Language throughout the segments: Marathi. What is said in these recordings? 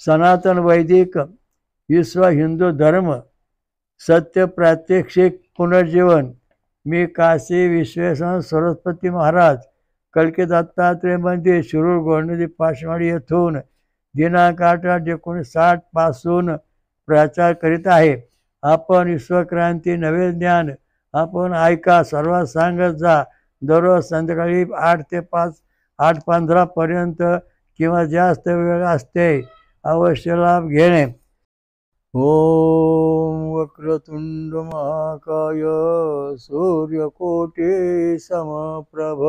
सनातन वैदिक विश्व हिंदू धर्म सत्य प्रात्यक्षिक पुनर्जीवन। मी काशी विश्वेश्वर सरस्वती महाराज कलकी दत्तात्रय मंदिर शिरूर गोंडदी पाचवाडी येथून दिनांक 8/8/1960 पासून प्रचार करीत आहे. आपण विश्वक्रांती नवे ज्ञान आपण ऐका, सर्वात सांगत जा. दररोज संध्याकाळी 8 ते 5 8:15 पर्यंत किंवा जास्त वेळ असते. अवश्य लाभ घेणे. ओम वक्रतुंड महाकाय सूर्यकोटी समप्रभ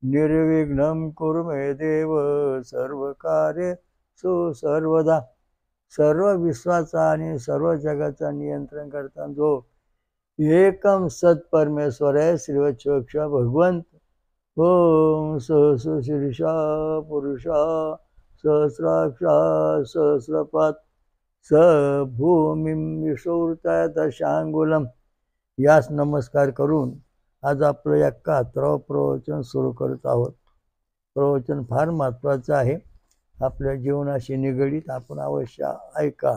निर्विघ्नं कुरु मे देव सर्वकार्येषु सर्वदा. सर्व विश्वाचा आणि सर्व जगाचा नियंत्रण करताना जो एकम सत्परमेश्वर आहे श्रीवत्सोक्ष भगवंत. ओम सहस शीर्षा पुरुषा सहस्राक्षा सहस्रपात स भूमिं विषुवृताय दशांगुलम. यास नमस्कार करून आज आपलं 71वं प्रवचन सुरू करत आहोत. प्रवचन फार महत्त्वाचं आहे, आपल्या जीवनाशी निगडीत. आपण अवश्य ऐका.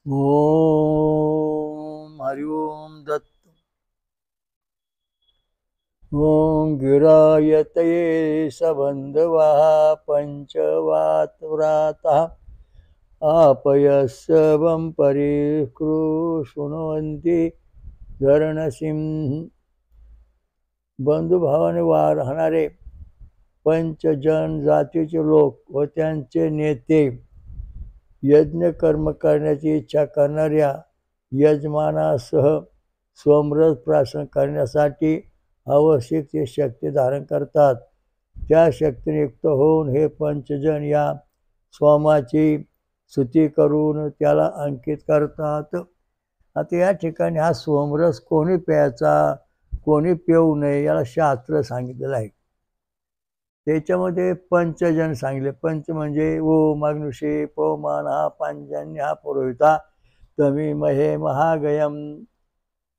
ओम हरि ओम दत्त. ओम गिरायतये सबंधवा पंचवातव्रातः आपयस्वं परिकृष्णवन्ति धरणसिंह. बंधुभावाने राहणारे पंचजन जातीचे लोक व त्यांचे नेते, यज्ञ कर्म करण्याची इच्छा करणाऱ्या यजमानासह सोमरस प्राशन करण्यासाठी आवश्यक ते शक्ती धारण करतात. त्या शक्तीने युक्त होऊन हे पंचजन या सोमाची स्तुती करून त्याला अंकित करतात. आता या ठिकाणी हा सोमरस कोणी प्यायचा, कोणी पिऊ नये याला शास्त्र सांगितलेलं आहे. त्याच्यामध्ये पंचजन सांगितले. पंच म्हणजे ओम अग्निषे पवमान हा पांजन्य हा पुरोहिता तमी महे महागयम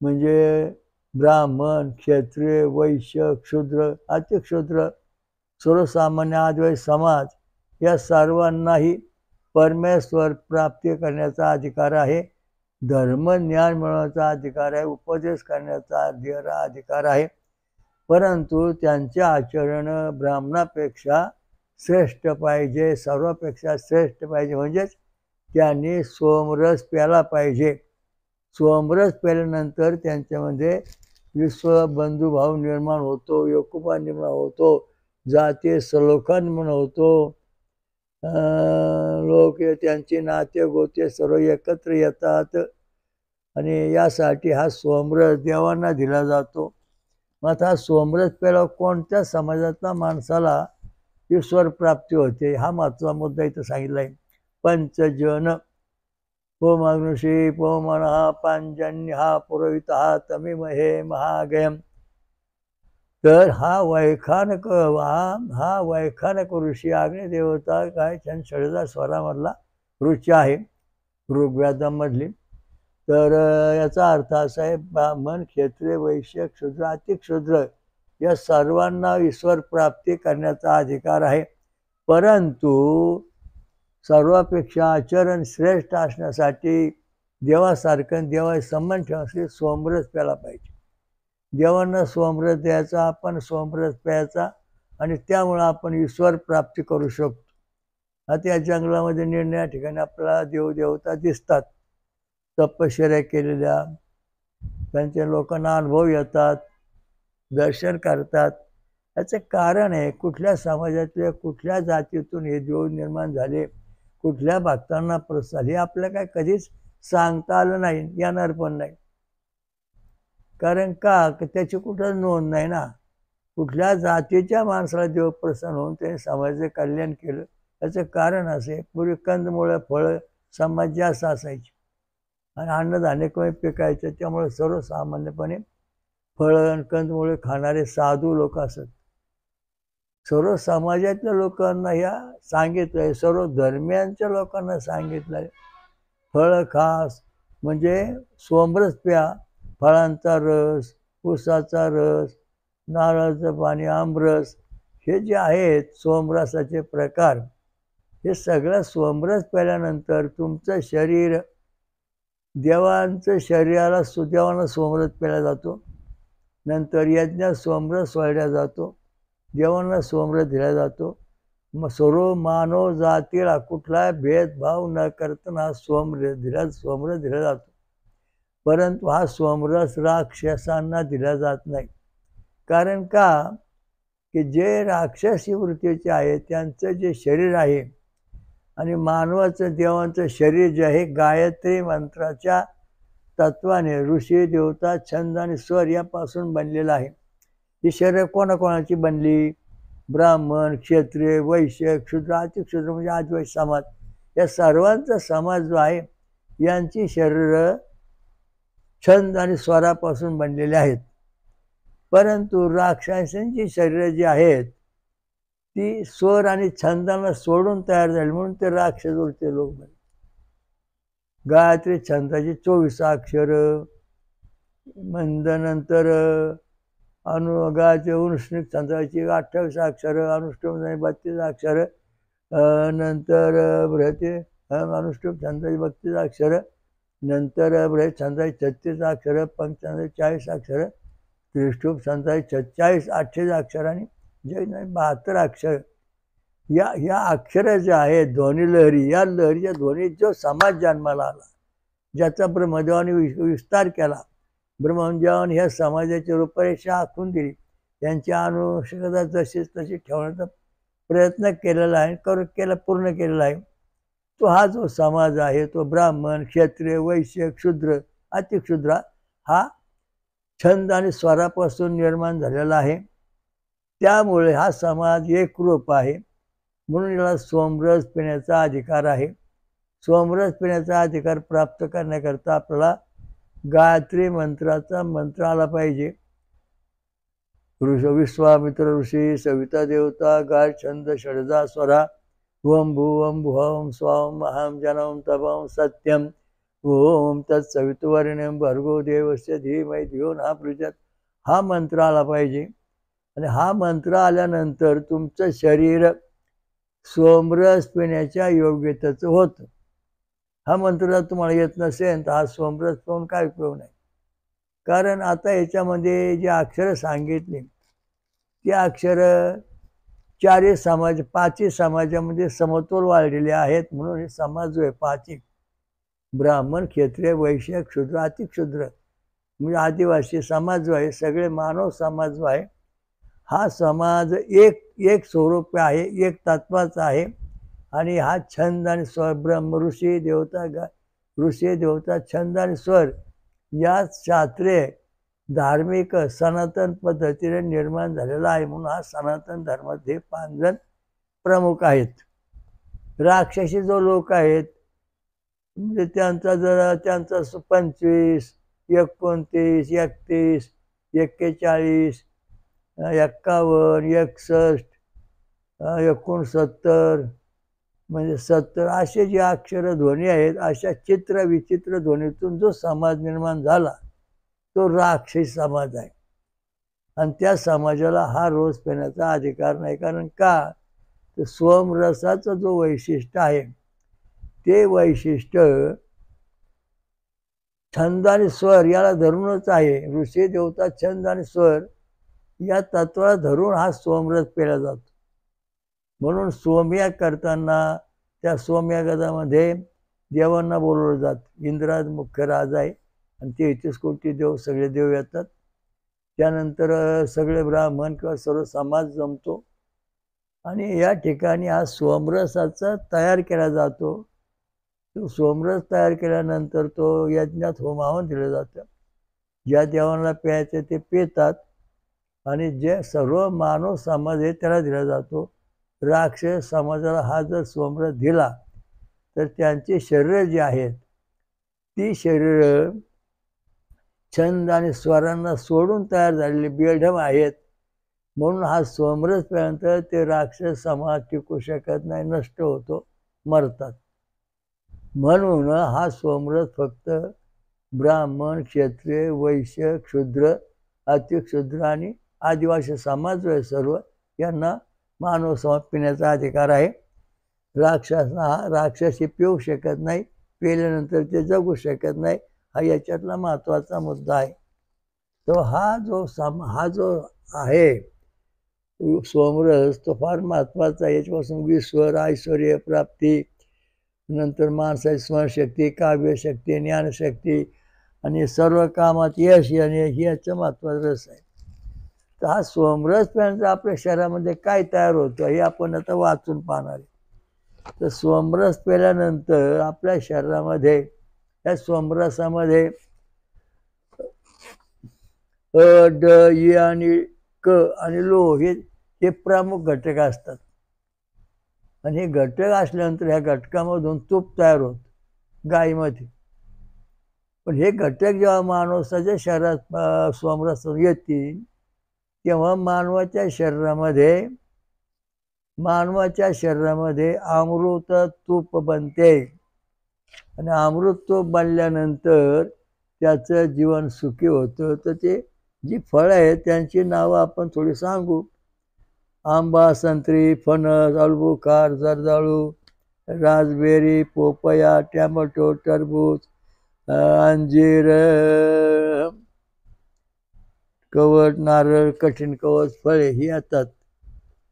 म्हणजे ब्राह्मण क्षत्रिय वैश्य क्षुद्र अतिक्षुद्र सर्वसामान्य आदिवासी समाज या सर्वांनाही परमेश्वर प्राप्ती करण्याचा अधिकार आहे. धर्मज्ञान मिळवण्याचा अधिकार आहे. उपदेश करण्याचा अधिकार आहे. परंतु त्यांचे आचरण ब्राह्मणापेक्षा श्रेष्ठ पाहिजे, सर्वापेक्षा श्रेष्ठ पाहिजे. म्हणजेच त्यांनी सोमरस प्यायला पाहिजे. सोमरस प्यायल्यानंतर त्यांच्यामध्ये विश्वबंधुभाव निर्माण होतो, एकोपा निर्माण होतो, जातीय सलोखा निर्माण होतो. लोक त्यांचे नाते गोते सर्व एकत्र येतात आणि यासाठी हा सोमरस देवांना दिला जातो. मग हा सोमरस प्यायला कोणत्या समाजातल्या माणसाला ईश्वर प्राप्ती होते हा महत्त्वाचा मुद्दा इथं सांगितला आहे. पंचजन ओम अग्निषे पवमान हा पांजन्य हा पुरोहित हा तमिमहे महागयम. तर हा वैखानक ऋषी अग्निदेवता काय छंद स्वरामधला ऋषी आहे ऋग्वेदामधली. तर याचा अर्थ असा आहे ब्राह्मण क्षत्रिय वैश्य क्षुद्र अतिक्षुद्र या सर्वांना ईश्वर प्राप्ती करण्याचा अधिकार आहे. परंतु सर्वापेक्षा आचरण श्रेष्ठ असण्यासाठी देवासारखं देवाशी संबंध ठेवण्यासाठी सोमरस प्यायला पाहिजे. देवांना सोमरस द्यायचा, आपण सोमरस प्यायचा आणि त्यामुळं आपण ईश्वर प्राप्ती करू शकतो. आता या जंगलामध्ये निर्णया ठिकाणी आपल्याला देवदेवता दिसतात, तपश्चर्या केलेल्या. त्यांच्या लोकांना अनुभव येतात, दर्शन करतात. याचं कारण आहे कुठल्या समाजातल्या कुठल्या जातीतून हे देव निर्माण झाले, कुठल्या भक्तांना प्रसाद, हे आपल्याला काय कधीच सांगता आलं नाही, येणार पण नाही. कारण का त्याची कुठं नोंद नाही ना. कुठल्या जातीच्या माणसाला देव प्रसन्न होऊन त्याने समाजाचे कल्याण केलं. याचं कारण असे पूर्वी कंदमुळं फळं समाज जास्त असायचे आणि अन्नधान्य कमी पिकायचं. त्यामुळे सर्वसामान्यपणे फळं कंदमुळे खाणारे साधू लोक असत. सर्व समाजातल्या लोकांना ह्या सांगितलं आहे, सर्व धर्मियांच्या लोकांना सांगितलं आहे फळं खास म्हणजे सोमरस प्या. फळांचा रस, ऊसाचा रस, नारळाचं पाणी, आमरस हे जे आहेत सोमरसाचे प्रकार हे सगळं सोमरस प्याल्यानंतर तुमचं शरीर देवांचं शरीराला देवांना सोमरस प्यायला जातो. नंतर यज्ञात सोमरस वाढला जातो. देवांना सोमरस दिला जातो. मग सर्व मानव जातीला कुठला भेदभाव न करताना हा सोमरस दिला जातो. परंतु हा सोमरस राक्षसांना दिला जात नाही. कारण का, की जे राक्षसी वृत्तीचे आहे त्यांचं जे शरीर आहे आणि मानवाचं देवांचं शरीर जे आहे गायत्री मंत्राच्या तत्वाने ऋषी देवता छंद आणि स्वर यापासून बनलेलं आहे. ही शरीर कोणाकोणाची बनली? ब्राह्मण, क्षत्रिय, वैश्य, क्षुद्र, अतिक्षुद्र म्हणजे आदिवासी समाज, या सर्वांचा समाज जो आहे यांची शरीर छंद आणि स्वरापासून बनलेले आहेत. परंतु राक्षसांची शरीर जी आहेत ती स्वर आणि छंदाला सोडून तयार झाली, म्हणून ते राक्षस वृत्तीचे लोक बनले. गायत्री छंदाची 24 अक्षर, नंतर गायत्री अनुष्ठिक छंदाची 28 अक्षर, अनुष्टुप 32 अक्षर, नंतर अनुष्टुप छंदाची 32 अक्षर, नंतर बृहत छंदाची 36 अक्षर, पंचछंदाची 40 अक्षर, त्रिष्टुप छंदाची 46, 28 अक्षर आणि 72 अक्षर. या अक्षर जे आहेत ध्वनी लहरी, या लहरीच्या ध्वनीत जो समाज जन्माला आला, ज्याचा ब्रह्मदेवाने विस्तार केला, ब्रह्मदेवाने ह्या समाजाची रूपरेषा आखून दिली, त्यांची अनुषंगता जशीच तशी ठेवण्याचा प्रयत्न केलेला आहे, पूर्ण केलेला आहे. तो हा जो समाज आहे तो ब्राह्मण, क्षत्रिय, वैश्य, क्षुद्र, अतिक्षुद्र हा छंद आणि स्वरापासून निर्माण झालेला आहे. त्यामुळे हा समाज एकरूप आहे. म्हणून याला सोमरस पिण्याचा अधिकार आहे. सोमरस पिण्याचा अधिकार प्राप्त करण्याकरता आपल्याला गायत्री मंत्राचा मंत्र आला पाहिजे. विश्वामित्र ऋषी, सविता देवता, गाय छंद षडजा स्वरा, ओम भुवम भुवम स्वम अहम जनम तपम सत्यम ओम तत्सवितुवरेण्यं भर्गो देवस्य धीमहि धियो न प्रचोदयात्, हा मंत्र आला पाहिजे. आणि हा मंत्र आल्यानंतर तुमचं शरीर सोमरस पिण्याच्या योग्यतेचं होतं. हा मंत्र जर तुम्हाला येत नसेल तर हा सोमरस पिऊन काय उपयोग नाही. कारण आता याच्यामध्ये जे अक्षरं सांगितली ती अक्षरं 5ही समाजामध्ये समतोल वाढलेले आहेत. म्हणून हे समाज जो आहे 5ही, ब्राह्मण, क्षत्रिय, वैश्य, क्षुद्र, अतिक्षुद्र म्हणजे आदिवासी समाज जो आहे, सगळे मानव समाज जो आहे, हा समाज एक स्वरूप आहे, एक तत्वाचा आहे. आणि हा छंद आणि स्वर, ब्रह्म ऋषी देवता छंद आणि स्वर या शास्त्रीय धार्मिक सनातन पद्धतीने निर्माण झालेला आहे. म्हणून हा सनातन धर्माचे 5 जण प्रमुख आहेत. राक्षसी जो लोक आहेत म्हणजे त्यांचा 25, 29, 31, 41, 51, 61, 69 म्हणजे 70 असे जे अक्षर ध्वनी आहेत, अशा चित्र विचित्र ध्वनीतून जो समाज निर्माण झाला तो राक्षसी समाज आहे. आणि त्या समाजाला हा रोज पिण्याचा अधिकार नाही. कारण का, तर सोमरसाचं जो वैशिष्ट्य आहे ते वैशिष्ट्य छंद आणि स्वर याला धरूनच आहे. ऋषी देवता छंद आणि स्वर या तत्वाला धरून हा सोमरस पेला जातो. म्हणून सोमयाग करताना त्या सोमयागामध्ये देवांना बोलवलं जातं. इंद्र मुख्य राजा आहे आणि 33 कोटी देव, सगळे देव येतात. त्यानंतर सगळे ब्राह्मण किंवा सर्व समाज जमतो आणि या ठिकाणी हा सोमरसाचा तयार केला जातो. तो सोमरस तयार केल्यानंतर तो यज्ञात होमावून दिलं जातं. ज्या देवांना प्यायचं ते पितात आणि जे सर्व मानव समाज आहे त्याला दिला जातो. राक्षस समाजाला हा जर सोमरस दिला तर त्यांची शरीर जी आहेत ती शरीर छंद आणि स्वरांना सोडून तयार झालेली बेढम आहेत. म्हणून हा सोमरस प्यायल्यानंतर ते राक्षस समाज टिकू शकत नाही, नष्ट होतो, मरतात. म्हणून हा सोमरस फक्त ब्राह्मण, क्षत्रिय, वैश्य, क्षुद्र, अतिक्षुद्र आणि आदिवासी समाज जो आहे सर्व यांना मानव समाज पिण्याचा अधिकार आहे. राक्षसी पिऊ शकत नाही, पिल्यानंतर ते जगू शकत नाही. हा याच्यातला महत्वाचा मुद्दा आहे. तो हा जो आहे सोमरस, तो फार महत्वाचा आहे. याच्यापासून विश्वर ऐश्वर्य प्राप्ती, नंतर माणसाची स्मरणशक्ती, काव्यशक्ती, ज्ञानशक्ती आणि सर्व कामात यश येणे ही याचं महत्वाचा रस आहे. तर हा सोमरस प्यायचा आपल्या शरीरामध्ये काय तयार होतं हे आपण आता वाचून पाहणार आहे. तर सोमरस प्यायल्यानंतर आपल्या शरीरामध्ये, त्या सोमरसामध्ये अ, ड, इ आणि क आणि लो हे प्रमुख घटक असतात. आणि हे घटक असल्यानंतर ह्या घटकामधून तूप तयार होत गायीमध्ये. पण हे घटक जेव्हा माणसाच्या शरीरात सोमरस येतील, तेव्हा मानवाच्या शरीरामध्ये अमृत तूप बनते. आणि अमृत तूप बनल्यानंतर त्याचं जीवन सुखी होतं. तर ते जी फळं आहेत त्यांची नावं आपण थोडी सांगू. आंबा, संत्री, फणस, अलबुखार, जर्दाळू, रासबेरी, पोपया, टॅमॅटो, टरबूज, अंजीर, कवठ, नारळ, कठीण कवच फळे ही येतात.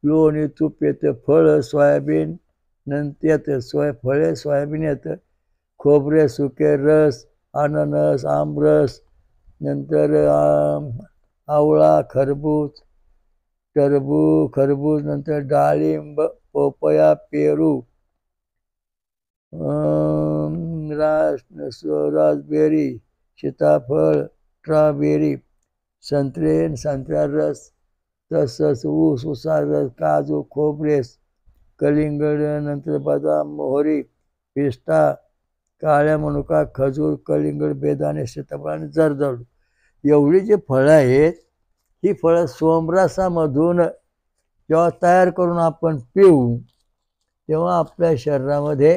लोणी, तूप येतं. फळं सोयाबीन नंतर येतं, फळे सोयाबीन येतं. खोबरे, सुके, रस, अननस, आमरस, नंतर आवळा, खरबूज, नंतर डाळिंब, पोपया, पेरू, रासबेरी, सीताफळ, स्ट्रॉबेरी, संत्र्या रस, तसंच ऊसा रस, काजू, खोबरेस, कलिंगड, नंतर बदाम, मोहरी, पिस्ता, काळ्या मनुका, खजूर, कलिंगड, बेदाणे, सीताफळ आणि जर्दाळू. एवढी जी फळं आहेत, ही फळं सोमरसामधून जेव्हा तयार करून आपण पिऊ, तेव्हा आपल्या शरीरामध्ये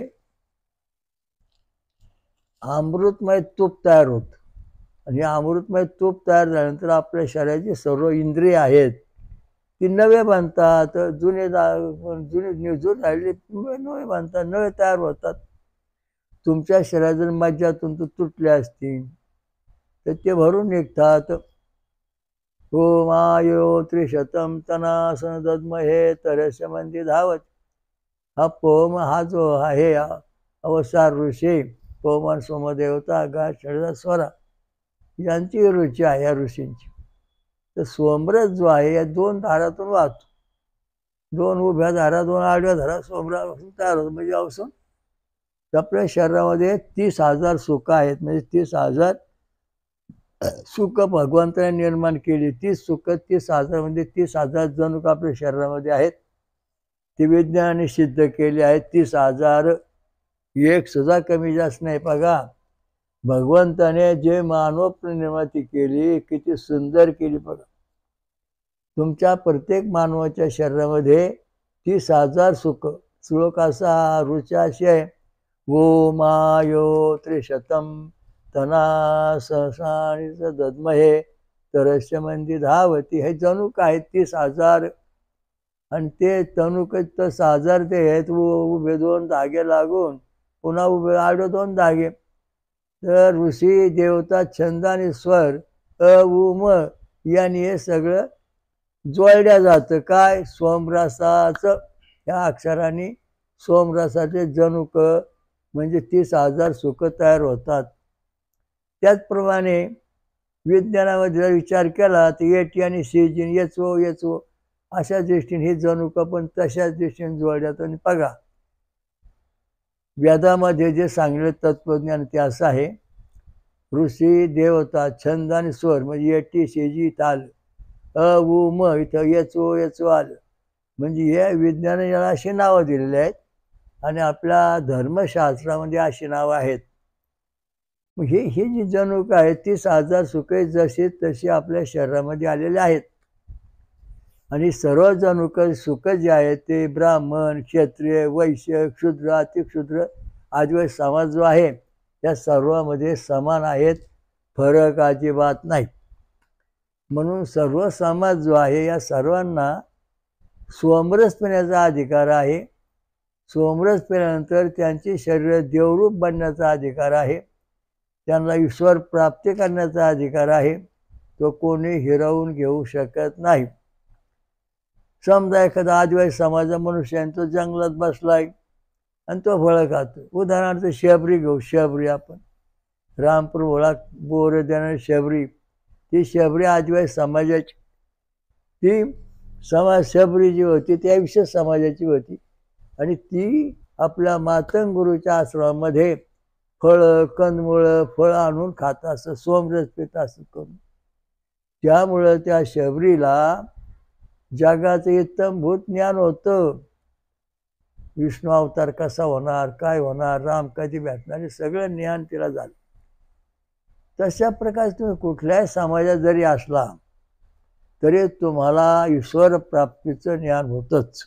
अमृतमय तूप तयार होतं. आणि अमृतमय तूप तयार झाल्यानंतर आपल्या शरीराची सर्व इंद्रिय आहेत ती नवे बनतात. जुने निजून राहिले नवे बनतात, नवे तयार होतात. तुमच्या शरीरात जर मज्जातंतू तुटले असतील तर ते भरून निघतात. ओम आयो त्रिशतम तनासन दद्महे तरस्य मंदी धावत. हा पोम, हा जो आहे अवसार ऋषी, पवमान सोमदेवता, गा षडजा स्वरा यांची रुची आहे या ऋषींची. तर सोमरस जो आहे या 2 धारातून वाहतो. 2 उभ्या धारा, 2 आडव्या धारा सोमरसापासून तयार होतो. म्हणजे अवसून आपल्या शरीरामध्ये 30,000 सुख आहेत. म्हणजे 30,000 सुख भगवंताने निर्माण केली. 30 सुख, 30,000 म्हणजे 30,000 जणूक आपल्या शरीरामध्ये आहेत. ते विज्ञानाने सिद्ध केले आहेत. 30,000 एक सुद्धा कमी जास्त नाही. बघा, भगवंताने जे मानव निर्मिती केली किती सुंदर केली बघा. तुमच्या प्रत्येक मानवाच्या शरीरामध्ये 30,000 सुख. श्लोक असा, रुची अशी आहे, ओम आयो त्रिशतम तना सहसाणीच दद्महे तरस्य मंदी धावती. हे जणूक आहेत 30,000. आणि ते तणूक 10,000 ते आहेत उभे 2 धागे लागून, पुन्हा उभे आडवे 2 धागे. तर ऋषी देवता छंद आणि स्वर अ उ म यांनी हे सगळं जोडल्या जातं. काय? सोमरसाचं. ह्या अक्षरांनी सोमरसाचे जणूक म्हणजे 30,000 सुख तयार होतात. त्याचप्रमाणे विज्ञानामध्ये जर विचार केला तर एटी आणि सीजीन येचो अशा दृष्टीने ही जणूक पण तशाच दृष्टीने जोडल्यात. आणि बघा, वेदामध्ये जे सांगलेलं तत्वज्ञान ते असं आहे, ऋषी देवता छंद आणि स्वर म्हणजे एटी सीजी इथं आलं, अ उ म इथं येचो आलं. म्हणजे हे विज्ञानाने याला अशी नावं दिलेली आहेत आणि आपल्या धर्मशास्त्रामध्ये अशी नावं आहेत. मग ही जी जणूक आहे 30,000 सुखे जशी तशी आपल्या शरीरामध्ये आलेले आहेत. आणि सर्व जणूक सुख जे आहेत ते ब्राह्मण, क्षत्रिय, वैश्य, क्षुद्र, अतिक्षुद्र आदिवासी समाज जो आहे त्या सर्वांमध्ये समान आहेत. फरक अजिबात नाही. म्हणून सर्व समाज जो आहे या सर्वांना सोमरस पिण्याचा अधिकार आहे. सोमरस पेल्यानंतर त्यांचे शरीर देवरूप बनण्याचा अधिकार आहे, त्यांना ईश्वर प्राप्ती करण्याचा अधिकार आहे, तो कोणी हिरावून घेऊ शकत नाही. समजा एखादा आदिवासी समाजा मनुष्य आहे, तो जंगलात बसलाय आणि तो फळं खातो. उदाहरणार्थ शबरी घेऊ, शबरी आपण रामप्रभूला बोर देणारी शबरी, ती शबरी आदिवासी समाजाची, ती शबरी जी होती त्या विशेष समाजाची होती आणि ती आपल्या मातंग गुरुच्या आश्रमामध्ये फळं कंदमुळं फळं आणून खात असं, सोमरस पित असं करून. त्यामुळं त्या शबरीला जगाचं इत्तमभूत ज्ञान होतं. विष्णू अवतार कसा होणार, काय होणार, राम कधी भेटणार, हे सगळं ज्ञान तिला झालं. तशा प्रकारे तुम्ही कुठल्याही समाजात जरी असला तरी तुम्हाला ईश्वर प्राप्तीचं ज्ञान होतंच.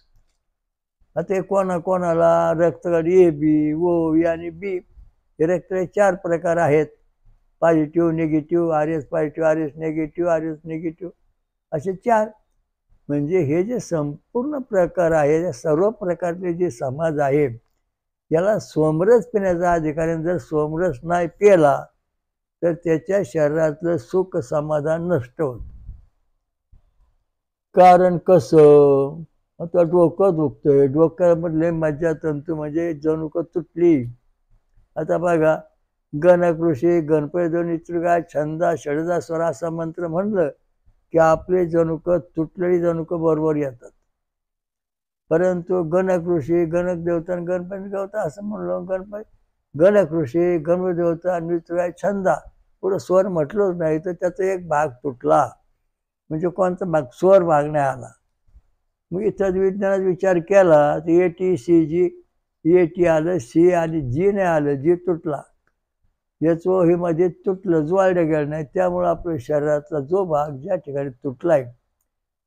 आता कोणाला रक्तगट ए बी, ओ बी आणि बी, हे रक्ताचे 4 प्रकार आहेत. Positive, negative, R S positive, R S negative, R S negative, असे 4. म्हणजे हे जे संपूर्ण प्रकार आहे, या सर्व प्रकारचे जे समाज आहे, याला सोमरस पिण्याचा अधिकार. जर सोमरस नाही पिला तर त्याच्या शरीरातलं सुख समाधान नष्ट होतं. कारण कसं? आता डोकं दुखतंय, डोक्यामधले मज्जातंतू म्हणजे जणू तुटली. आता बघा, गणकृषी गणपती दोन्ही काय छंदा षडजा स्वर असा मंत्र म्हणलं की आपले जणूक तुटलेली जणूक बरोबर येतात. परंतु गणकृषी गणक देवता आणि गणपती देवता असं म्हणलं, गणकृषी गणपती देवता आणि काय छंदा, पुढं स्वर म्हटलंच नाही तर त्याचा एक भाग तुटला. म्हणजे कोणता भाग? स्वर भाग नाही आला. मग इतर विज्ञानात विचार केला तर ए टी आलं, सी आणि जी नाही आलं, जी तुटला. याचं हे मध्ये तुटलं, जुळलं गेलं नाही. त्यामुळं आपल्या शरीरातला जो भाग ज्या ठिकाणी तुटलाय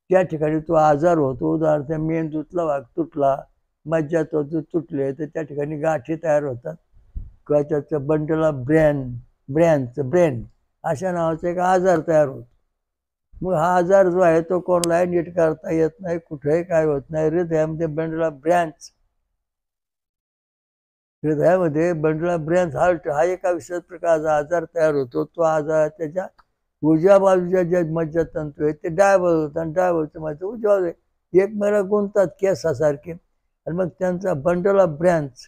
त्या ठिकाणी तो आजार होतो. उदाहरणार्थ मेंदूतला भाग तुटला, मज्जातंतू तुटले तर त्या ठिकाणी गाठी तयार होतात किंवा त्याचं बंडला ब्रेन अशा नावाचा एक आजार तयार होतो. मग हा आजार जो आहे तो कोणालाही नीट करता येत नाही, कुठेही काय होत नाही. हृदयामध्ये बंडला ब्रँच हार्ट हा एका विशेष प्रकारचा आजार तयार होतो. तो आजार त्याच्या उजव्या बाजूच्या जे मज्जातंतू आहेत ते डायव्हर्ट होतात आणि डायव्हर्टचं माझं उजव्या एकमेकाला गुंततात केसासारखे आणि मग त्यांचा बंडला ब्रँच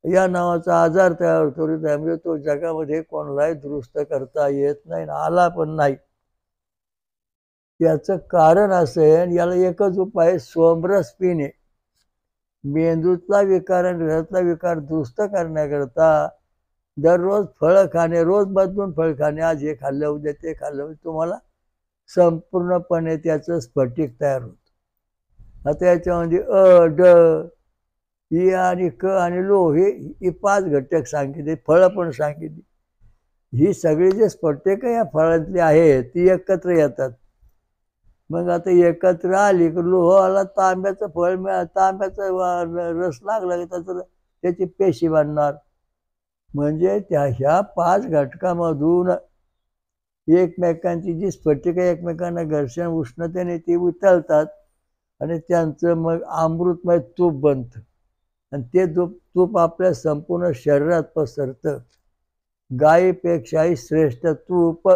या नावाचा आजार तयार होतो हृदयामध्ये. तो जगामध्ये कोणालाही दुरुस्त करता येत नाही, आला पण नाही. याचं कारण असं आहे, याला एकच उपाय, सोमरस पिणे. मेंदूतला विकार आणि हृदयातला विकार दुरुस्त करण्याकरता दररोज फळं खाणे, रोज बदलून फळ खाणे. आज हे खाल्लं, उद्या ते खाल्लं, तुम्हाला संपूर्णपणे त्याचं स्फटिक तयार होतं. आता याच्यामध्ये अ, ड, ई आणि क आणि लो हे 5 घटक सांगितले, फळं पण सांगितली. ही सगळी जे स्फटिक या फळांतली आहेत ती एकत्र येतात. मग आता एकत्र आली की लोह आला, तांब्याचं फळ तांब्याचा रस लागला की त्याची पेशी बनणार. म्हणजे ह्या 5 घटकामधून एकमेकांची जी स्फटिक एकमेकांना घर्षण उष्णतेने ती उतरतात आणि त्यांचं मग अमृतमय तूप बनतं आणि ते तूप आपल्या संपूर्ण शरीरात पसरतं. गायीपेक्षाही श्रेष्ठ तूप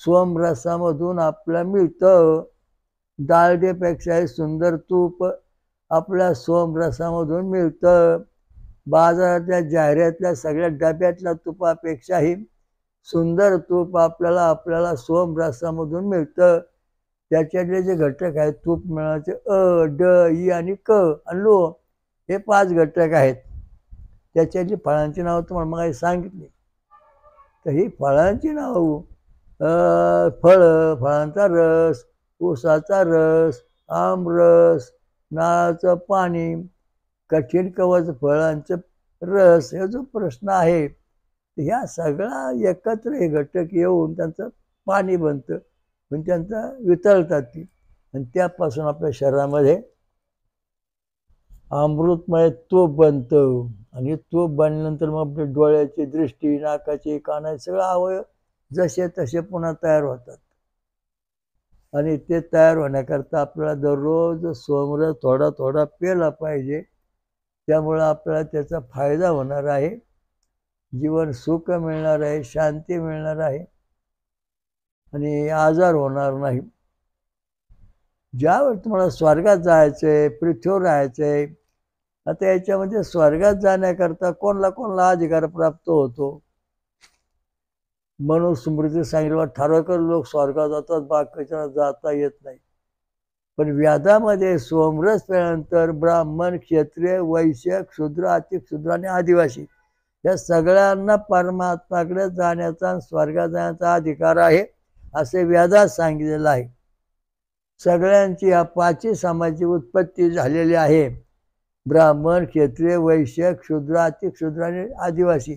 सोमरसामधून आपल्याला मिळतं. डाळगेपेक्षाही सुंदर तूप आपल्या सोमरसामधून मिळतं. बाजारातल्या जाहिरातल्या सगळ्या डब्यातल्या तुपापेक्षाही सुंदर तूप आपल्याला सोमरसामधून मिळतं. त्याच्यातले जे घटक आहेत तूप मिळायचे अ, ड, ई आणि क आणि लो हे 5 घटक आहेत. त्याच्यातली फळांची नावं तुम्हाला मग सांगितली. तर ही फळांची नावं, फळांचा रस, ऊसाचा रस, आमरस, नारळाचं पाणी, कठीण कवच फळांचं रस, हे जो प्रश्न आहे ह्या सगळा एकत्र हे घटक येऊन त्यांचं पाणी बनतं, पण त्यांचं वितळतात ती आणि त्यापासून आपल्या शरीरामध्ये अमृतमय तूप बनतं. आणि तूप बनल्यानंतर मग आपल्या डोळ्याची दृष्टी, नाकाची, कानाचे सगळं अवयव जसे तसे पुन्हा तयार होतात. आणि ते तयार होण्याकरता आपल्याला दररोज सोमरस थोडा थोडा प्यायला पाहिजे. त्यामुळं आपल्याला त्याचा फायदा होणार आहे, जीवन सुख मिळणार आहे, शांती मिळणार आहे आणि आजार होणार नाही. ज्यावेळी तुम्हाला स्वर्गात जायचंय, पृथ्वीवर राहायचंय, आता याच्यामध्ये स्वर्गात जाण्याकरता कोणाला अधिकार प्राप्त होतो? मनुस्मृती सांगितलं ठराविक लोक स्वर्गात जातात, बाकीच्या जाता येत नाही. पण वेदामध्ये सोमरस पेल्यानंतर ब्राह्मण, क्षत्रिय, वैश्य, क्षुद्र, अतिक्षुद्र आणि आदिवासी या सगळ्यांना परमात्माकडे जाण्याचा, स्वर्गात जाण्याचा अधिकार आहे असे वेदात सांगितलेलं आहे. सगळ्यांची या पाचही समाजाची उत्पत्ती झालेली आहे. ब्राह्मण, क्षत्रिय, वैश्य, क्षुद्र, अतिक्षुद्र आणि आदिवासी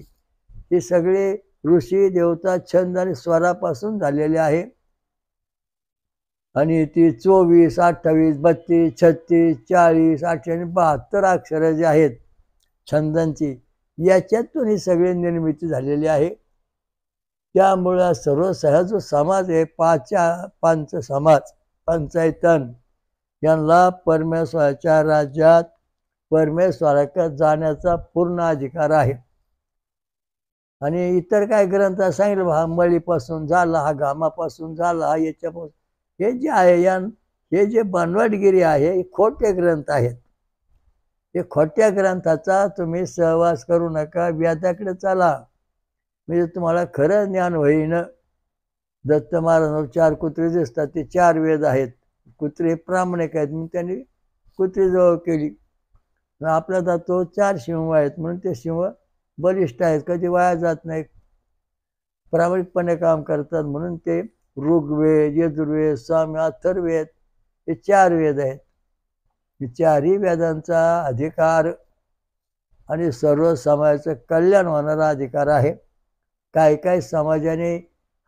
हे सगळे ऋषी, देवता, छंद आणि स्वरापासून झालेले आहे. आणि ती 24, 28, 32, 36, 40, 80 आणि 72 अक्षरं जी आहेत छंदांची, याच्यातून ही सगळी निर्मिती झालेली आहे. त्यामुळं सर्व सहज जो समाज आहे, पंच समाज, पंचायतन, यांना परमेश्वराच्या राज्यात परमेश्वराकडे जाण्याचा पूर्ण अधिकार आहे. आणि इतर काय ग्रंथ सांगितलं, हा मळीपासून झाला, हा घामापासून झाला, हा याच्यापासून, हे जे आहे हे जे बनवटगिरी आहे, हे खोटे ग्रंथ आहेत. हे खोट्या ग्रंथाचा तुम्ही सहवास करू नका, वेदाकडे चला, म्हणजे तुम्हाला खरं ज्ञान होईन. दत्त महाराज 4 कुत्रे दिसतात, ते 4 वेद आहेत. कुत्रे प्रामाणिक आहेत म्हणून त्यांनी कुत्री जवळ केली. आपल्या तो 4 सिंह आहेत म्हणून ते सिंह बलिष्ठ आहेत, कधी वाया जात नाही, प्रामाणिकपणे काम करतात. म्हणून ते ऋग्वेद, यजुर्वेद, साम, अथर्ववेद हे 4 वेद आहेत. हे 4ही वेदांचा अधिकार आणि सर्व समाजाचं कल्याण होणारा अधिकार आहे. काही समाजाने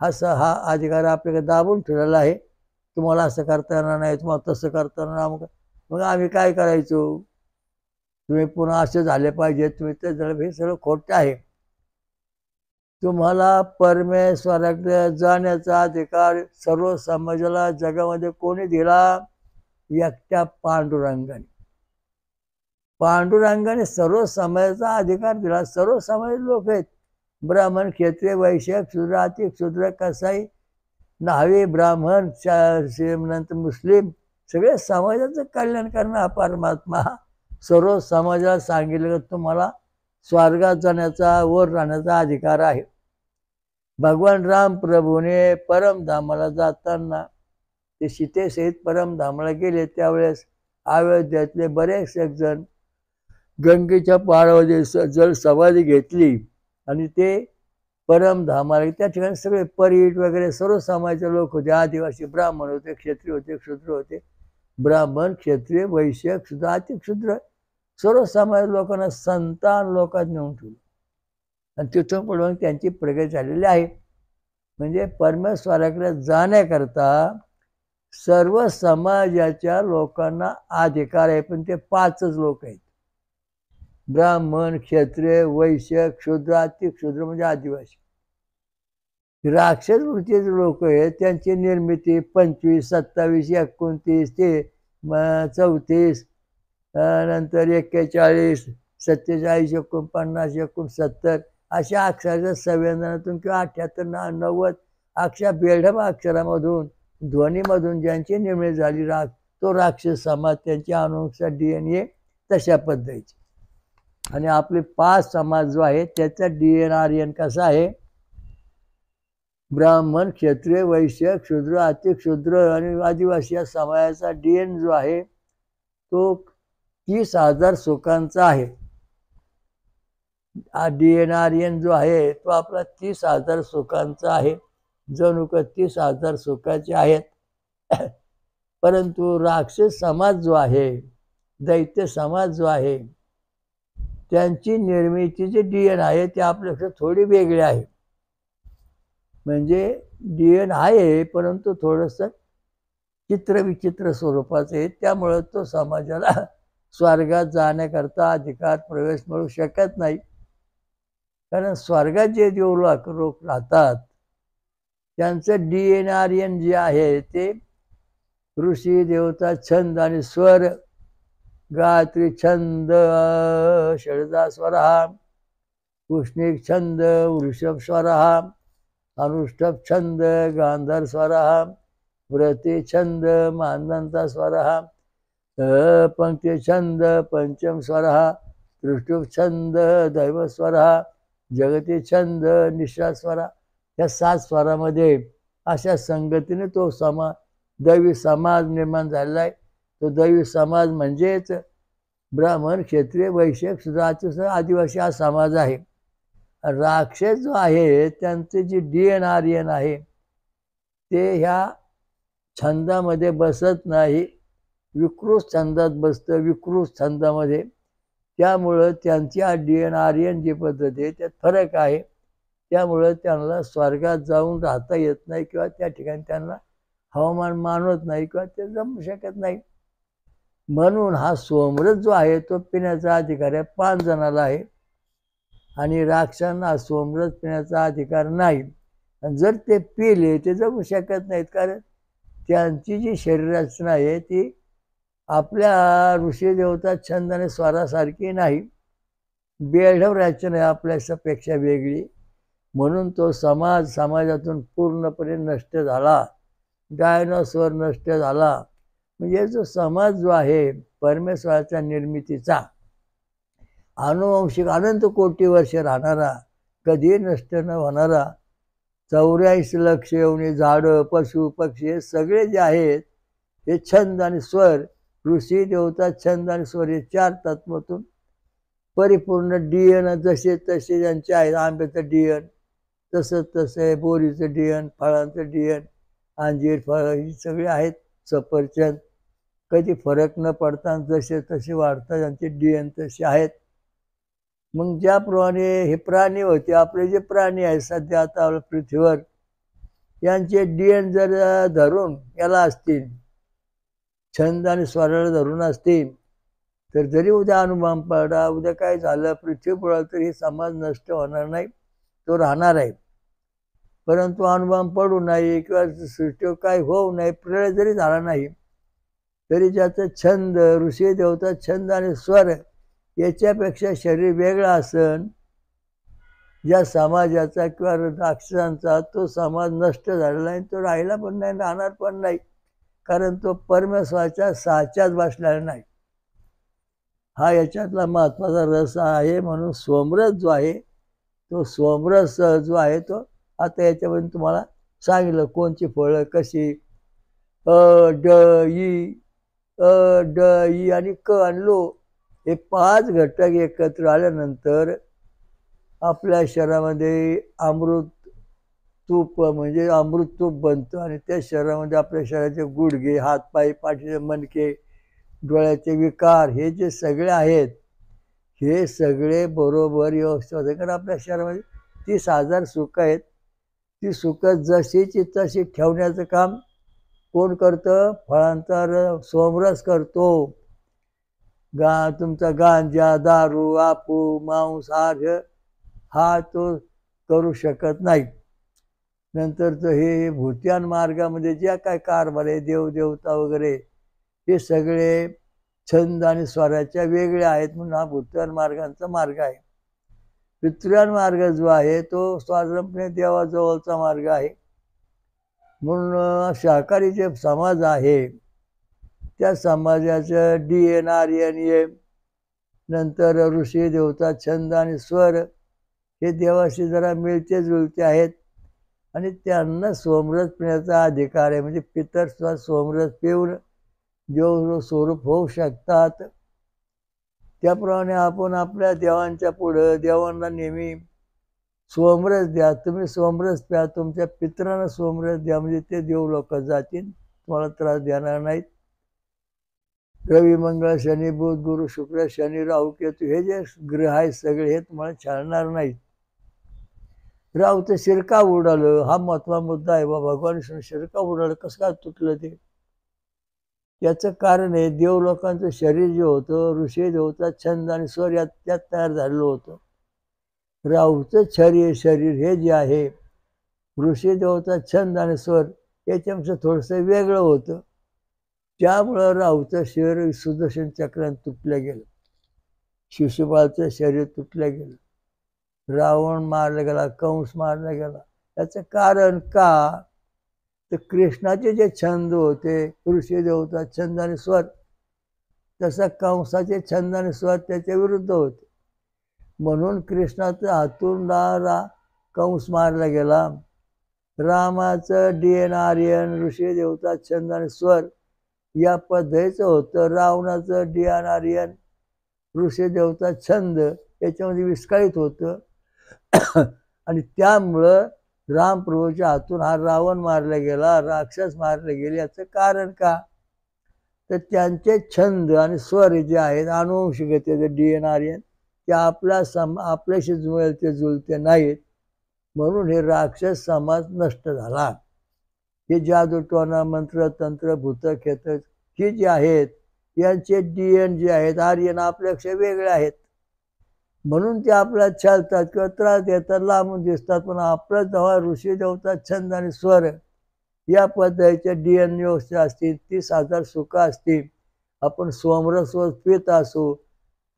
हा अधिकार आपल्याकडे दाबून ठेवलेला आहे. तुम्हाला असं करता येणार नाही, तुम्हाला तसं करता येणार नाही. मग आम्ही काय करायचो? तुम्ही पुन्हा असे झाले पाहिजे, तुम्ही ते झाले, हे सगळं खोटं आहे. तुम्हाला परमेश्वराकडे जाण्याचा अधिकार सर्व समाजाला जगामध्ये कोणी दिला? एकट्या पांडुरंगाने. पांडुरंगाने सर्व समाजाचा अधिकार दिला. सर्व समाज लोक आहेत, ब्राह्मण, क्षत्रिय, वैश्य, क्षुद्र, अतिक्षुद्र, कसाई, न्हावी, ब्राह्मण, नंतर मुस्लिम, सगळे समाजाचं कल्याण करणारा परमात्मा सर्व समाजाला सांगितलं की तुम्हाला स्वर्गात जाण्याचा, वर राहण्याचा अधिकार आहे. भगवान राम प्रभूने परमधामाला जाताना ते सीतेसहित परमधामाला गेले, त्यावेळेस अयोध्यातले बरेच जण गंगेच्या पारावर जल समाधी घेतली आणि ते परमधामाला, त्या ठिकाणी सगळे परीट वगैरे सर्व समाजाचे लोक होते. आदिवासी, ब्राह्मण होते, क्षत्रिय होते, क्षुद्र होते, ब्राह्मण, क्षत्रिय, वैश्य, क्षुद्र, अतिक्षुद्र, सर्व समाज लोकांना संतान लोकात नेऊन ठेवलं आणि तिथून पुढे त्यांची प्रगती झालेली आहे. म्हणजे परमेश्वराकडे जाण्याकरता सर्व समाजाच्या लोकांना अधिकार आहे. पण ते 5च लोक आहेत, ब्राह्मण, क्षत्रिय, वैश्य, क्षुद्र, अतिक्षुद्र म्हणजे आदिवासी. राक्षस वृत्तीचे लोक आहेत, त्यांची निर्मिती 25, 27, 29 ते 34, नंतर 41, 47, 49, 69 अशा अक्षराच्या संवेदनातून किंवा 78, 90 अक्षर बेढप अक्षरामधून, ध्वनीमधून ज्यांची निर्मिती झाली तो राक्षस समाज, त्यांच्या अनुसार DNA तशा पद्धतीचे. आणि आपले 5 समाज जो आहे त्याचा DNA कसा आहे? ब्राह्मण, क्षत्रिय, वैश्य, क्षुद्र, अतिक्षुद्र आणि आदिवासी या समाजाचा DNA जो आहे तो 30,000 सुखांचा आहे. DNA जो आहे तो आपला 30,000 सुखांचा आहे. जणू का 30,000 सुखाचे आहेत. परंतु राक्षस समाज जो आहे, दैत्य समाज जो आहे, त्यांची निर्मितीचे DNA आहे ते आपल्याकडे थोडी वेगळी आहे. म्हणजे DNA आहे परंतु थोडंसं चित्रविचित्र स्वरूपाचं आहे. त्यामुळं तो समाजाला स्वर्गात जाण्याकरता अधिकार, प्रवेश मिळू शकत नाही. कारण स्वर्गात जे देव लोक राहतात त्यांचं DNA जे आहे ते ऋषी, देवता, छंद आणि स्वर गायत्री छंद षडजा स्वरः, पुष्णिक छंद वृषभ स्वरः, अनुष्ठव छंद गांधार स्वरः, व्रती छंद मांदंता स्वरः, पंक्ती छंद पंचम स्वरः, त्रिष्टुप छंद दैव स्वरः, जगती छंद निश्वास स्वरा. या 7 स्वरामध्ये अशा संगतीने तो दैवी समाज निर्माण झालेला आहे. तो दैवी समाज म्हणजेच ब्राह्मण क्षत्रिय वैश्य शूद्र आदिवासी हा समाज आहे. राक्षस जो आहे त्यांचे जे DN आर्यन आहे ते ह्या छंदामध्ये बसत नाही, विकृत छंदात बसतं, विकृत छंदामध्ये. त्यामुळं त्यांची DN आर्यन जी पद्धत आहे त्यात फरक आहे. त्यामुळं त्यांना स्वर्गात जाऊन राहता येत नाही किंवा त्या ठिकाणी त्यांना हवामान मानवत नाही किंवा ते जमू शकत नाही. म्हणून हा सोमरस जो आहे तो पिण्याचा अधिकार आहे 5 जणाला आहे आणि राक्षसांना सोमरस पिण्याचा अधिकार नाही. आणि जर ते पिले ते जमू शकत नाहीत, कारण त्यांची जी शरीर रचना आहे ती आपल्या ऋषी देवता छंद आणि स्वरासारखी नाही, बेढब रचना आहे आपल्यापेक्षा वेगळी. म्हणून तो समाजातून पूर्णपणे नष्ट झाला, डायनोसॉर नष्ट झाला. म्हणजे जो समाज जो आहे परमेश्वराच्या निर्मितीचा अनुवंशिक अनंत कोटी वर्ष राहणारा, कधी नष्ट न होणारा, 84 लक्ष येऊन झाडं पशु पक्षी हे सगळे जे आहेत हे छंद आणि स्वर, ऋषी देवता छंद आणि स्वर हे 4 तत्वातून परिपूर्ण DN जसे तसे ज्यांचे आहेत. आंब्याचं DN तसं आहे, बोरीचं DN, फळांचं DN, अंजीर फळं ही सगळे आहेत, सफरचंद. कधी फरक न पडता जसे तसे वाढतात, त्यांचे DN तसे आहेत. मग ज्याप्रमाणे हे प्राणी होते, आपले जे प्राणी आहेत सध्या आता आपल्या पृथ्वीवर, यांचे DN जर धरून याला असतील, छंद आणि स्वराला धरून असतील, तर जरी उद्या अणुबॉम्ब पडला, उद्या काय झालं पृथ्वी पडलं, तर हे समाज नष्ट होणार नाही, तो राहणार आहे. परंतु अणुबॉम्ब पडू नये किंवा सृष्टीवर काय होऊ नये, प्रलय जरी झाला नाही तरी ज्याचं छंद, ऋषी देवता छंद आणि स्वर याच्यापेक्षा शरीर वेगळं असन, ज्या समाजाचा किंवा राक्षसांचा, तो समाज नष्ट झालेला आहे, तो राहिला पण नाही, राहणार पण नाही, कारण तो परमेश्वराच्या साच्यात बसलेला नाही. हा याच्यातला महत्त्वाचा रस आहे. म्हणून सोमरस जो आहे तो सोमरस जो आहे तो आता याच्यामध्ये तुम्हाला सांगितलं कोणची फळं कशी, ड ई आणि क आणि लो हे 5 घटक एकत्र आल्यानंतर आपल्या शरीरामध्ये अमृत तूप म्हणजे अमृत तूप बनतं आणि त्या शरीरामध्ये आपल्या शरीराचे गुडघे, हातपाय, पाठीचे मणके, डोळ्याचे विकार हे जे सगळे आहेत हे सगळे बरोबर व्यवस्थित होते. कारण आपल्या शरीरामध्ये 30,000 सुखं आहेत. ती सुखं जशीची तशी ठेवण्याचं काम कोण करतं? फळांचा सोमरस करतो. तुमचा गांजा, दारू, आपू, मांसाहार हा तो करू शकत नाही. नंतर तर हे भूत्यान मार्गामध्ये ज्या काय कारभार आहे, देवदेवता वगैरे हे सगळे छंद आणि स्वराच्या वेगळे आहेत. म्हणून हा भूत्यान मार्गांचा मार्ग आहे. पितृयान मार्ग जो आहे तो स्वातंत्र्यपणे देवाजवळचा मार्ग आहे. म्हणून शाकाहारी जे समाज आहे त्या समाजाचं DN आर्यन नंतर ऋषी देवता छंद आणि स्वर हे देवाशी जरा मिळते जुळते आहेत आणि त्यांना सोमरस पिण्याचा अधिकार आहे. म्हणजे पितर सुद्धा सोमरस पिऊन देव स्वरूप होऊ शकतात. त्याप्रमाणे आपण आपल्या देवांच्या पुढं देवांना नेहमी सोमरस द्या, तुम्ही सोमरस प्या, तुमच्या पितरांना सोमरस द्या, म्हणजे ते देव लोक जातील, तुम्हाला त्रास देणार नाहीत. रवी मंगळ शनी बुध गुरु शुक्र शनी राहू केतू हे जे ग्रह आहेत सगळे हे तुम्हाला छाळणार नाहीत. राहूचं शिरका उडालं हा महत्त्वाचा मुद्दा आहे. भगवान विष्णू शिरका उडालं कसं काय तुटलं ते, याचं कारण आहे देव लोकांचं शरीर जे होतं ऋषी देवता छंद आणि स्वर त्यात तयार झालेलं होतं. राहूचं शरीर हे जे आहे ऋषी देवता छंद आणि स्वर याच्यापेक्षा थोडंसं वेगळं होतं. त्यामुळं राहूचं शरीर सुदर्शन चक्राने तुटलं गेलं, शिशुपाळचं शरीर तुटलं गेलं, रावण मारला गेला, कंस मारला गेला. त्याचं कारण का? तर कृष्णाचे जे छंद होते, ऋषी देवता छंद आणि स्वर, तसा कंसाचे छंद आणि स्वर त्याच्या विरुद्ध होते. म्हणून कृष्णाच्या हातून कंस मारला गेला. रामाचं डीएन आर्यन ऋषी देवता छंद आणि स्वर या पद्धतीचं होतं. रावणाचं डीएन आर्यन ऋषी देवता छंद याच्यामध्ये विस्कळीत होतं. आणि त्यामुळं रामप्रभूच्या हातून हा रावण मारला गेला, राक्षस मारले गेले. याचं कारण का? तर त्यांचे छंद आणि स्वर जे आहेत अनुवंशिकतेचे डीएन आर्यन ते आपल्याशी जुळते नाहीत. म्हणून हे राक्षस समाज नष्ट झाला. हे जादू टोना मंत्र तंत्र भूत खेत हे जे आहेत यांचे डीएन जे आहेत आर्यन आपल्यापेक्षा वेगळे आहेत. म्हणून ते आपल्याला चालतात किंवा त्रास देतात, लांबून दिसतात. पण आपलं जेव्हा ऋषी देवता छंद आणि स्वर या पद्धतीचे डीएन व्यवस्था असतील, 30,000 सुख असतील, आपण सोमरस पित असू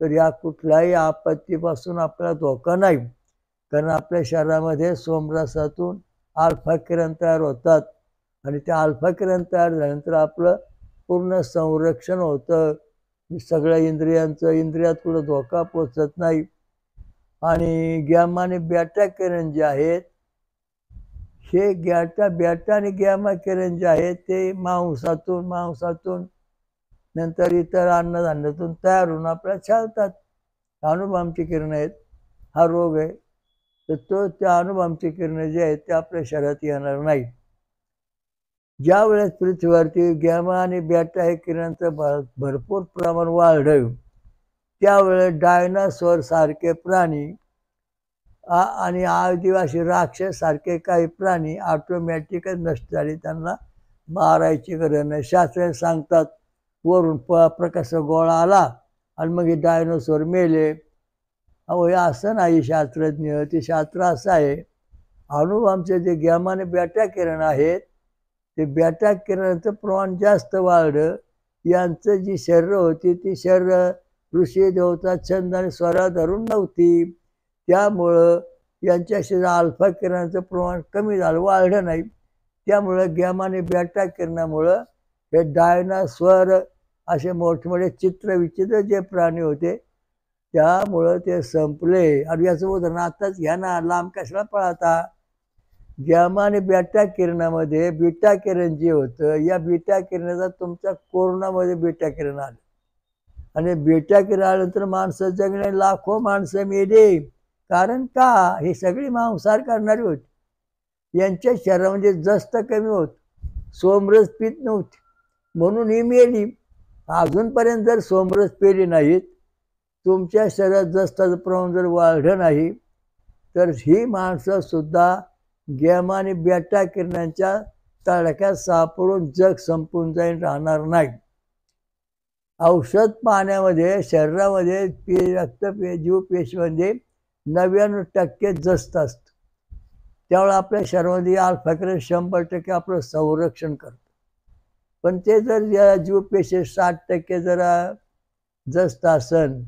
तर या कुठल्याही आपत्तीपासून आपल्याला धोका नाही. कारण आपल्या शरीरामध्ये सोमरसातून अल्फा किरण तयार होतात आणि त्या अल्फा किरण तयार झाल्यानंतर आपलं पूर्ण संरक्षण होतं. सगळ्या इंद्रियात कुठं धोका पोचत नाही. आणि गॅमा आणि बॅटा किरण जे आहेत हे बॅटा आणि गॅमा किरण जे आहेत ते मांसातून नंतर इतर अन्नधान्यातून तयार होऊन आपल्याला चालतात. अणुबॉम्बची किरण आहेत. हा रोग आहे तर त्या अणुबॉम्बची किरण जे आहेत ते आपल्या शरीरात येणार नाही. ज्या वेळेस पृथ्वीवरती गॅमा आणि बॅटा हे किरणांचं भरपूर प्रमाण वाढलं त्यावेळेस डायनासोर सारखे प्राणी आणि आदिवासी राक्षस सारखे काही प्राणी ऑटोमॅटिकच नष्ट झाले. त्यांना मारायची गरज नाही. शास्त्रज्ञ सांगतात वरून प्रकाश गोळा आला आणि मग हे डायनोसॉर मेले. अहो हे असं नाही शास्त्रज्ञ, ते शास्त्र असं आहे. अणुबॉम्बचे जे गॅमा आणि बॅटा किरण आहेत ते बॅटा किरणाचं प्रमाण जास्त वाढलं. यांचं जी शरीर होती ती शरीर ऋषी देवता छंद आणि स्वरा धरून नव्हती. त्यामुळं यांच्या शरीरात अल्फा किरणाचं प्रमाण कमी झालं, वाढलं नाही. त्यामुळं गॅमा आणि बॅटा किरणामुळं हे डायनासोर असे मोठमोठे चित्रविचित्र जे प्राणी होते त्यामुळं ते संपले. आणि याचं उदाहरण आताच घ्या ना, लांब कशाला पळता. गॅमा आणि बॅटा किरणामध्ये बीटा किरण जे होतं या बीटा किरणाचा तुमच्या कोरोनामध्ये बीटा किरण आलं आणि बीटा किरण आल्यानंतर माणसं जगणे लाखो माणसं मेले. कारण का? हे सगळी मांसाहार करणारी होती. यांच्या शरीरामध्ये जस्त कमी होत, सोमरस पीत नव्हती म्हणून ही मेली. अजूनपर्यंत जर सोमरस पेली नाहीत, तुमच्या शरीरात जस्ताचं प्रमाण जर वाढलं नाही तर ही माणसं सुद्धा गॅमा आणि बॅटा किरणांच्या तडाख्यात सापडून जग संपून जाईल, राहणार नाही. औषध पाण्यामध्ये शरीरामध्ये जीव पेशीमध्ये 99% जस्त असतं. त्यामुळे आपल्या शरीरामध्ये अल्फा किरण 100% आपलं संरक्षण करतं. पण ते जर जीवपेशी 60% जरा जस्त असेल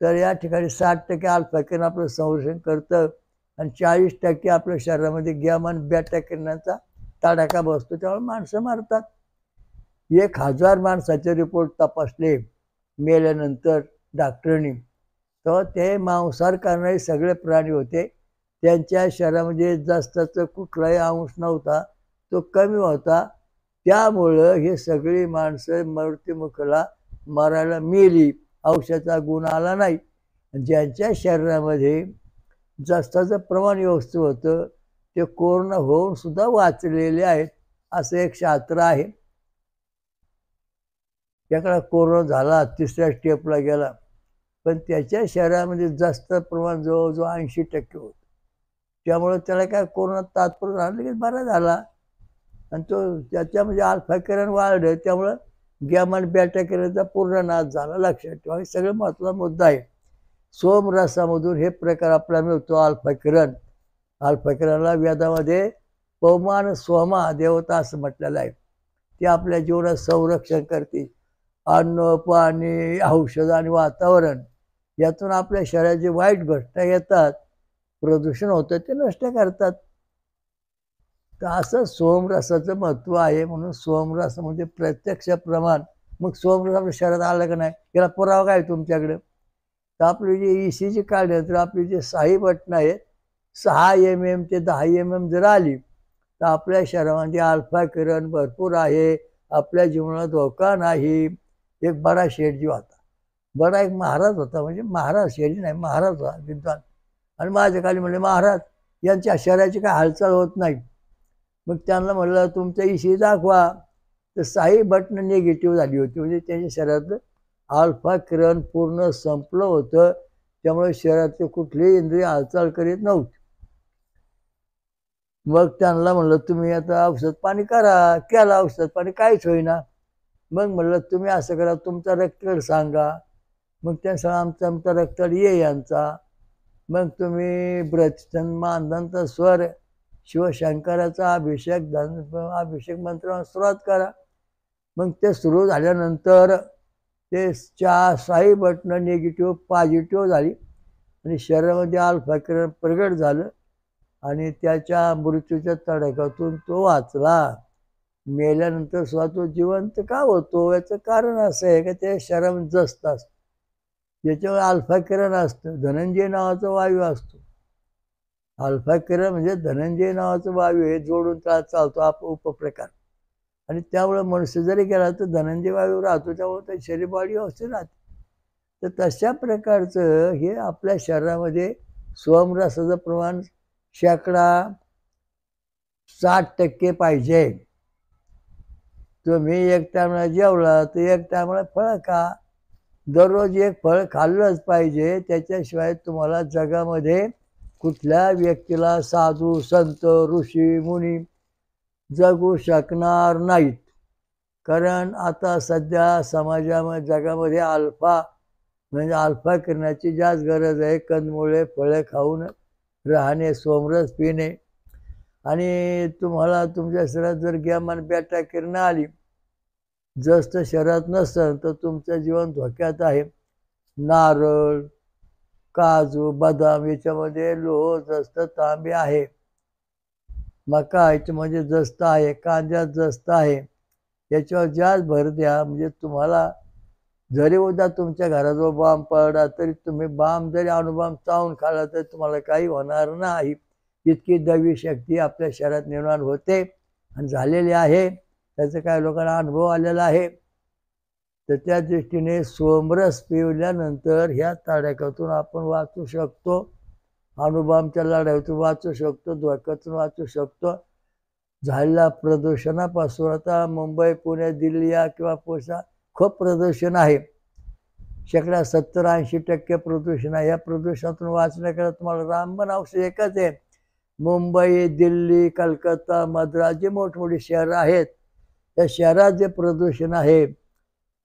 तर या ठिकाणी 60% अल्फा किरण आपलं संरक्षण करतं आणि 40% आपल्या शरीरामध्ये गॅमा आणि बॅटा किरणांचा तडाखा बसतो. त्यामुळे माणसं मरतात. 1000 माणसाचे रिपोर्ट तपासले मेल्यानंतर डॉक्टरांनी, तर ते मांसाहार करणारे सगळे प्राणी होते. त्यांच्या शरीरामध्ये जास्तचं कुठलाही अंश नव्हता, तो कमी होता. त्यामुळं हे सगळी माणसं मृत्युमुखीला मरायला मेली. औषधाचा गुण आला नाही. ज्यांच्या शरीरामध्ये जास्ताचं प्रमाण व्यवस्थित होतं ते कोरोना होऊन सुद्धा वाचलेले आहेत. असं एक शास्त्र आहे. त्याकडे कोरोना झाला, 3ऱ्या स्टेपला गेला, पण त्याच्या शरीरामध्ये जास्त प्रमाण जवळजवळ 80% होतं. त्यामुळे त्याला काय कोरोना तात्पुरता झाला की बरा झाला आणि तो त्याच्यामध्ये अल्फा किरण वाढलं. त्यामुळं गॅमा आणि बॅटा किरणचा पूर्ण नाश झाला. लक्षात ठेवा, हे सगळं महत्त्वाचा मुद्दा आहे. सोमरसामधून हे प्रकार आपल्याला मिळतो अल्फा किरण. अल्फा किरणाला वेदामध्ये पौमान सोमा देवता असं म्हटलेलं आहे. ते आपल्या जीवनात संरक्षण करते. अन्न, पाणी, औषध आणि वातावरण यातून आपल्या शरीरात जे वाईट घटना येतात, प्रदूषण होतं, ते नष्ट करतात. तर असं सोमरसाचं महत्व आहे. म्हणून सोमरसामध्ये प्रत्यक्ष प्रमाण. मग सोमरस आपल्या शरीरात आलं का नाही, याला पुरावा काय तुमच्याकडे? तर आपली जी ECG काढल्यानंतर आपली जे 6 बटणं आहेत, 6 mm ते 10 mm जर आली तर आपल्या शरीरामध्ये अल्फा किरण भरपूर आहे, आपल्या जीवनाला धोका नाही. एक बडा शेठजी होता, बडा एक महाराज होता, म्हणजे महाराज, शेठजी नाही, महाराज होता विद्वान. आणि माझ्या खाली म्हणले, महाराज यांच्या शरीराची काय हालचाल होत नाही. मग त्यांना म्हणलं तुमचं ECG दाखवा. तर 6 बटणं निगेटिव्ह झाली होती, म्हणजे त्यांच्या शरीरातलं अल्फा किरण पूर्ण संपलं होतं. त्यामुळे शरीरातले कुठलीही इंद्रिय हालचाल करीत नव्हती. मग त्यांना म्हणलं तुम्ही आता औषध पाणी करा. केलं औषध पाणी, काहीच होईना. मग म्हणलं तुम्ही असं करा, तुमचा रक्तगट सांगा. मग त्या आमचा रक्तगट ये यांचा. मग तुम्ही ब्रजचंद मानदंत स्वर शिवशंकराचा अभिषेक मंत्राला सुरुवात करा. मग ते सुरू झाल्यानंतर ते 6 बटणं निगेटिव्ह पॉझिटिव्ह झाली आणि शरीरामध्ये अल्फा किरण प्रगट झालं आणि त्याच्या मृत्यूच्या तडाख्यातून तो वाचला. मेल्यानंतर सुद्धा तो जिवंत का होतो, याचं कारण असं आहे की ते शरीरामध्ये जस्त असतं, ज्याच्यावर अल्फा किरण असतं. धनंजय नावाचा वायू असतो. अल्फा किरण म्हणजे धनंजय नावाचं वायू हे जोडून चालतो उपप्रकार. आणि त्यामुळे मनुष्य जरी गेला तर धनंजय वायू राहतो, त्यामुळे त्या शरीर बॉडी व्यवस्थित राहते. तर तशा प्रकारचं हे आपल्या शरीरामध्ये सोमरसाचं प्रमाण 60% पाहिजे. तुम्ही एक टायमाला जेवला तर एक टायमाला फळ खा. दररोज एक फळ खाल्लंच पाहिजे. त्याच्याशिवाय तुम्हाला जगामध्ये कुठल्या व्यक्तीला साधू संत ऋषी मुनी जगू शकणार नाहीत. कारण आता सध्या समाजामध्ये जगामध्ये म्हणजे अल्फा किरणाची जास्त गरज आहे. कंदमुळे फळे खाऊन राहणे, सोमरस पिणे. आणि तुम्हाला तुमच्या शरीरात जर गॅमान बेटा किरणं आली, जास्त शरीरात नसेल तर तुमचं जीवन धोक्यात आहे. नारळ, काजू, बदाम याच्यामध्ये लोह जास्त, तांबे आहे. मका याच्यामध्ये जास्त आहे, कांद्यात जास्त आहे. याच्यावर जास्त भर द्या. म्हणजे तुम्हाला जरी उद्या तुमच्या घराजवळ बॉम्ब पडला तरी तुम्ही बॉम्ब जरी अणुबॉम्ब चावून खाल्ला तरी तुम्हाला काही होणार नाही. इतकी दैवी शक्ती आपल्या शरीरात निर्माण होते आणि झालेली आहे. त्याचा काही लोकांना अनुभव आलेला आहे. तर त्या दृष्टीने सोमरस पिवल्यानंतर ह्या तडाख्यातून आपण वाचू शकतो. अणुबॉम्बच्या लढाईतून वाचू शकतो, धोक्यातून वाचू शकतो. झालेल्या प्रदूषणापासून आता मुंबई, पुणे, दिल्ली या किंवा पुसा खूप प्रदूषण आहे. 70-80% प्रदूषण आहे. या प्रदूषणातून वाचण्याकरता तुम्हाला रामबाण औषध एकच आहे. मुंबई, दिल्ली, कलकत्ता, मद्रास जे मोठमोठी शहरं आहेत, त्या शहरात जे प्रदूषण आहे,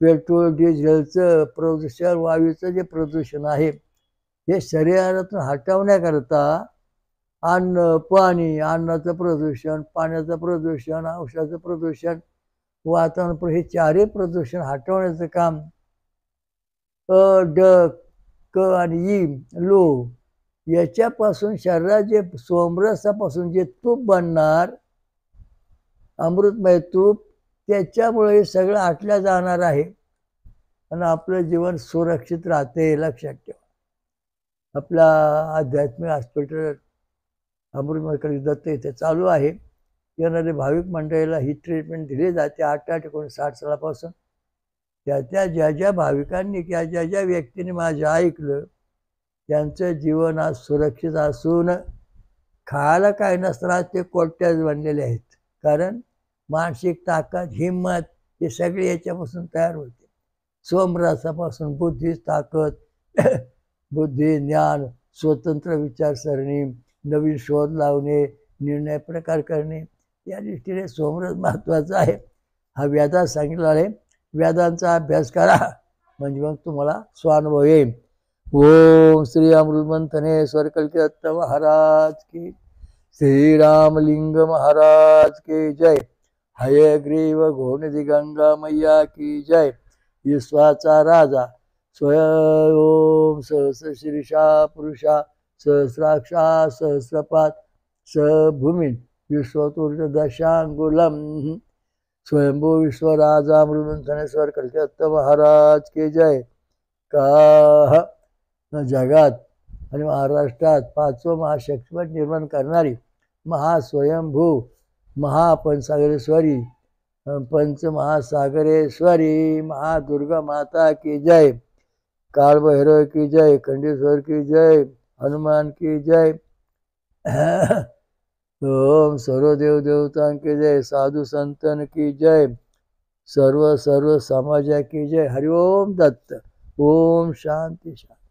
पेट्रोल डिझेलचं प्रदूषण, वायूचं जे प्रदूषण आहे, हे शरीरातून हटवण्याकरता अन्न, पाणी, अन्नाचं प्रदूषण, पाण्याचं प्रदूषण, औषधाचं प्रदूषण, वातावरण, हे 4ही प्रदूषण हटवण्याचं काम ड, क आणि ई, लो याच्यापासून शरीरात जे सोमरसापासून जे तूप बनणार, अमृतमय तूप, त्याच्यामुळे हे सगळं हटल्या जाणार आहे आणि आपलं जीवन सुरक्षित राहते. लक्षात ठेवा. आपला आध्यात्मिक हॉस्पिटल अमृतमय दत्त इथे चालू आहे. येणारे भाविक मंडळीला ही ट्रीटमेंट दिली जाते 8-8-59 सालापासून. ज्या ज्या भाविकांनी किंवा ज्या व्यक्तींनी माझं ऐकलं त्यांचं जीवन आज सुरक्षित असून खायला काय नसताना ते कोट्यात बनलेले आहेत. कारण मानसिक ताकद, हिंमत हे सगळे याच्यापासून तयार होते. सोमरसापासून बुद्धी ताकद, बुद्धी, ज्ञान, स्वतंत्र विचारसरणी, नवीन शोध लावणे, निर्णय प्रकार करणे, या दृष्टीने सोमरस महत्त्वाचा आहे. हा वेदात सांगितला आहे. वेदांचा अभ्यास करा म्हणजे मग तुम्हाला स्वानुभव येईल. ओम श्री अमृतमंथनेश्वर कल्किदत्त महाराज की, श्री रामलिंग महाराज की जय. हयग्रीव घोणिधी गंगा मैया की जय. विश्वाचा राजा स्वयं ओम सहस्रशीर्षा पुरुषा सहस्राक्षा सहस्रपात भूमीन विश्वतुर्दशांगुलम. स्वयंभू विश्वराजा मृदुंधनेश्वर कलकत्ता महाराज की जय. का जगात आणि महाराष्ट्रात पाचवं महाशक्तिपीठ निर्माण करणारी महास्वयंभू महापंचसागरेश्वरी पंचमहासागरेश्वरी महादुर्गा माता की जय. कालभैरव की जय. खंडेश्वर की जय. हनुमान की जय. ओम सर्व देव देवतां की जय. साधु संतन की जय. सर्व समाजा की जय. हरिओम दत्त. ओम शांती शांती.